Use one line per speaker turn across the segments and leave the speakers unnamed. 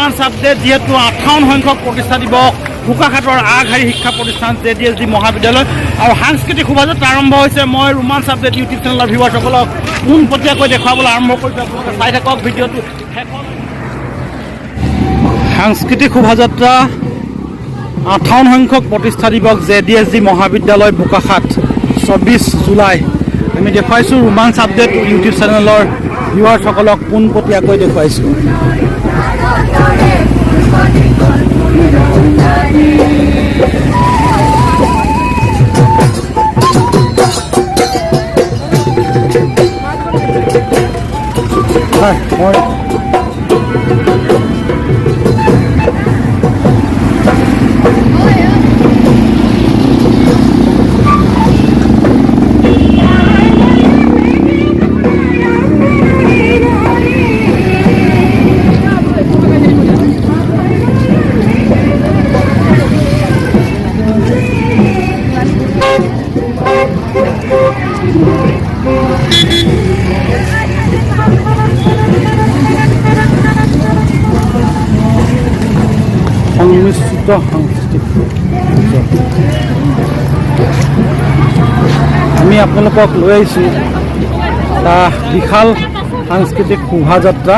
ৰোমাঞ্চ আপডেট যিহেতু 58 সংখ্যক প্ৰতিষ্ঠা দিৱস বোকাখাটৰ আগশাৰী শিক্ষা প্ৰতিষ্ঠান JDSG মহাবিদ্যালয় আৰু সাংস্কৃতিক শোভাযাত্ৰা আৰম্ভ হৈছে। মই ৰোমাঞ্চ আপডেট ইউটিউব চেনেলৰ ভিউৱাৰসকলক পোনপটীয়াকৈ দেখুৱাবলৈ আৰম্ভ কৰিছোঁ। আপোনালোকে চাই থাকক ভিডিঅ'টো। সাংস্কৃতিক শোভাযাত্ৰা 58 সংখ্যক প্ৰতিষ্ঠা দিৱস JDSG মহাবিদ্যালয় বোকাখাট 24 জুলাই। আমি দেখুৱাইছোঁ ৰোমাঞ্চ আপডেট ইউটিউব চেনেলৰ ভিউৱাৰসকলক পোনপটীয়াকৈ দেখুৱাইছোঁ। সংমিশ্ৰিত সাংস্কৃতিক আমি আপোনালোকক লৈ আহিছোঁ এটা বিশাল সাংস্কৃতিক শোভাযাত্ৰা।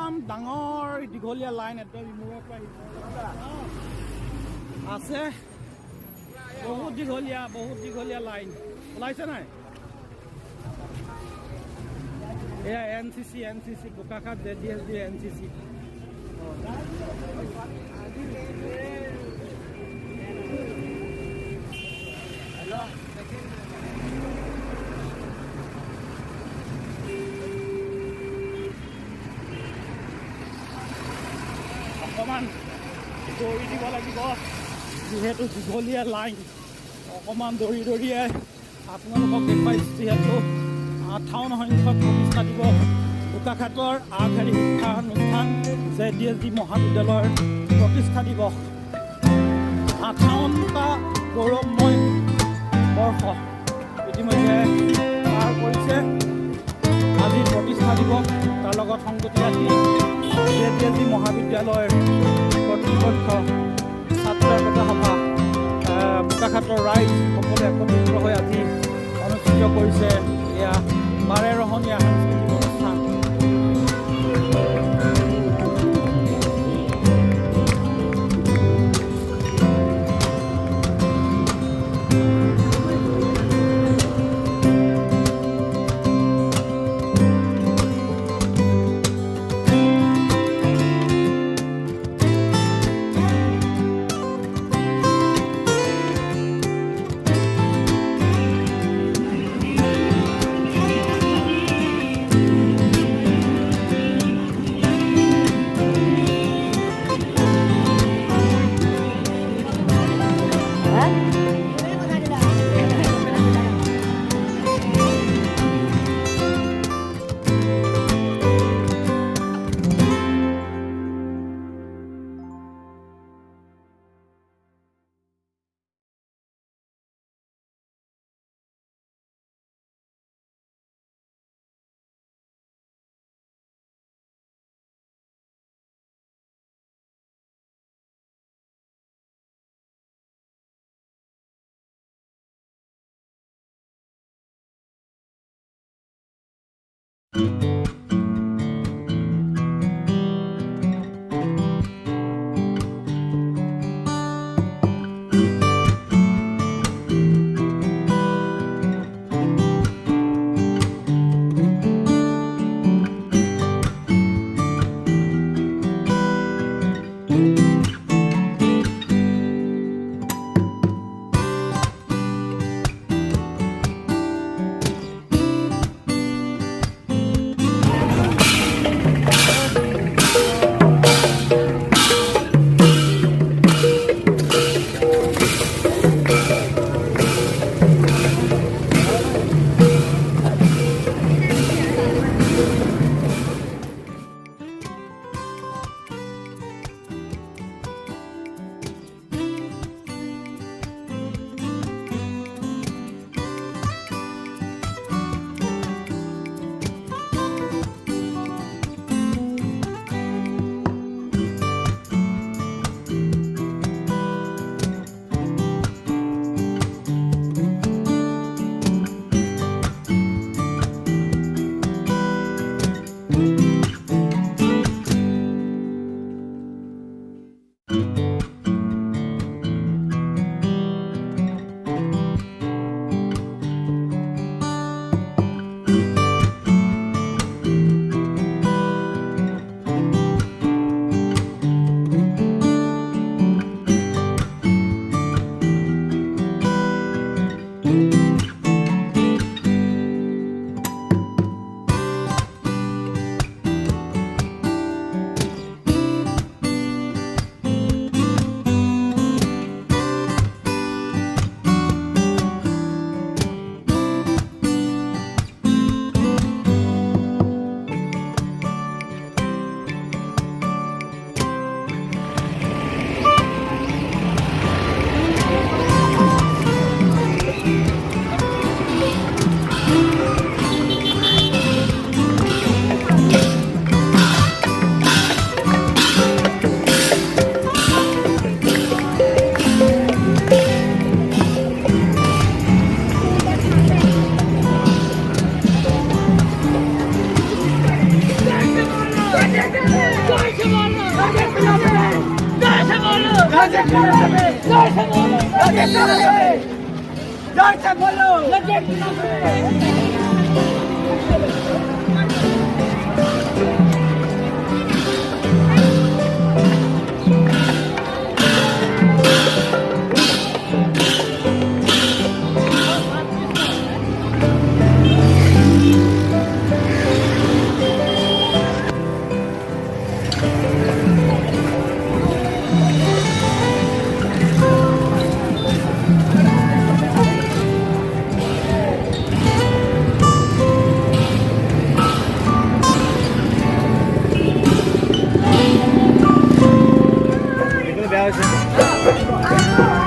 একদম ডাঙৰ দীঘলীয়া লাইন একদম ইমূৰৰ পৰা আছে। বহুত দীঘলীয়া লাইন ওলাইছে নাই। এয়া NCC বোকাখাট JDSG NCC। অকণমান দৌৰি দিব লাগিব যিহেতু দীঘলীয়া লাইন। অকণমান দৌৰিয়ে আপোনালোকক দেখুৱাইছোঁ যিহেতু 58 সংখ্যক প্ৰতিষ্ঠা দিৱস বোকাখাটৰ আগশাৰী শিক্ষা অনুষ্ঠান JDSG মহাবিদ্যালয়ৰ প্ৰতিষ্ঠা দিৱস। 58টা গৌৰৱময় বৰ্ষ ইতিমধ্যে পাৰ কৰিছে। আজিৰ প্ৰতিষ্ঠা দিৱস তাৰ লগত সংগতি ৰাখি JDSG মহাবিদ্যালয়ৰ কৰ্তৃপক্ষ ছাত্ৰ একতা সভা বোকাখাটৰ ৰাইজ সকলোৱে একত্ৰিত হৈ আজি অনুষ্ঠিত কৰিছে এয়া 12ৰহণীয়া সাংস্কৃতিক অনুষ্ঠান।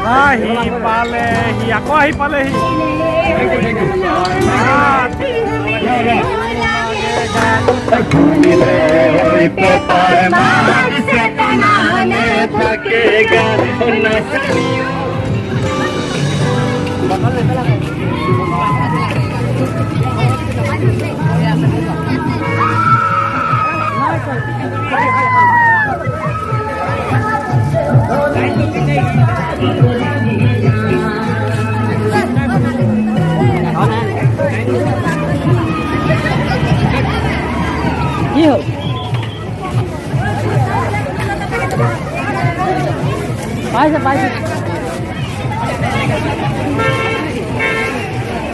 Ahi palehi, ako ahi palehi.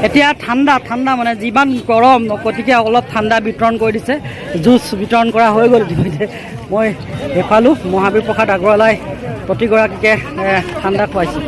এতিয়া ঠাণ্ডা ঠাণ্ডা মানে যিমান গৰম গতিকে অলপ ঠাণ্ডা বিতৰণ কৰি দিছে জুচ বিতৰণ কৰা হৈ গ'ল ইতিমধ্যে মই দেখালোঁ মহাবীৰ প্ৰসাদ আগৰৱালাই প্ৰতিগৰাকীকে ঠাণ্ডা খুৱাইছোঁ